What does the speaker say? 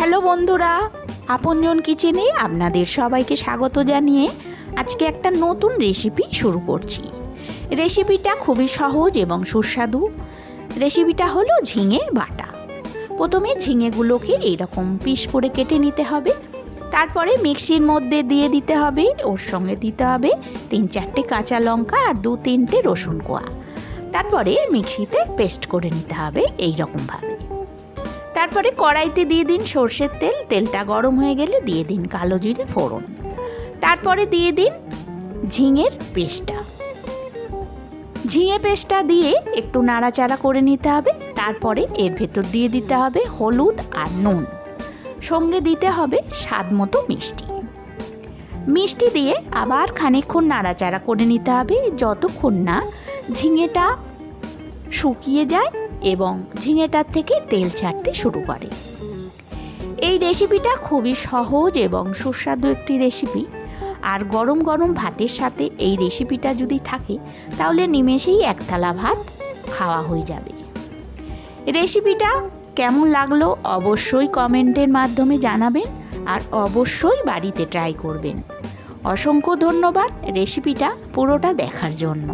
Hello বন্ধুরা, আপনজন কিচেনে আপনাদের সবাইকে স্বাগত জানিয়ে আজকে একটা নতুন রেসিপি শুরু করছি। রেসিপিটা খুবই সহজ এবং সুস্বাদু। রেসিপিটা হলো ঝিঙে বাটা। প্রথমে ঝিঙেগুলোকে এইরকম পিস করে কেটে নিতে হবে। তারপরে মিক্সির মধ্যে দিয়ে দিতে হবে, ওর সঙ্গে দিতে হবে 3-4টে কাঁচা লঙ্কা আর 2-3টে রসুন কোয়া। তারপরে মিক্সিতে পেস্ট করে নিতে হবে এইরকমভাবে। তারপরে কড়াইতে দিয়ে দিন সর্ষের তেল। তেলটা গরম হয়ে গেলে দিয়ে দিন কালো জিরে ফোড়ন। তারপরে দিয়ে দিন ঝিঙের পেস্টটা। ঝিঙে পেস্টটা দিয়ে একটু নাড়াচাড়া করে নিতে হবে। তারপরে এর ভেতর দিয়ে দিতে হবে হলুদ আর নুন, সঙ্গে দিতে হবে স্বাদ মতো মিষ্টি। মিষ্টি দিয়ে আবার খানিকক্ষণ নাড়াচাড়া করে নিতে হবে যতক্ষণ না ঝিঙেটা শুকিয়ে যায় এবং ঝিঙেটার থেকে তেল ছাড়তে শুরু করে। এই রেসিপিটা খুবই সহজ এবং সুস্বাদু একটি রেসিপি। আর গরম গরম ভাতের সাথে এই রেসিপিটা যদি থাকে তাহলে নিমেষেই এক থালা ভাত খাওয়া হয়ে যাবে। রেসিপিটা কেমন লাগলো অবশ্যই কমেন্টের মাধ্যমে জানাবেন আর অবশ্যই বাড়িতে ট্রাই করবেন। অসংখ্য ধন্যবাদ রেসিপিটা পুরোটা দেখার জন্য।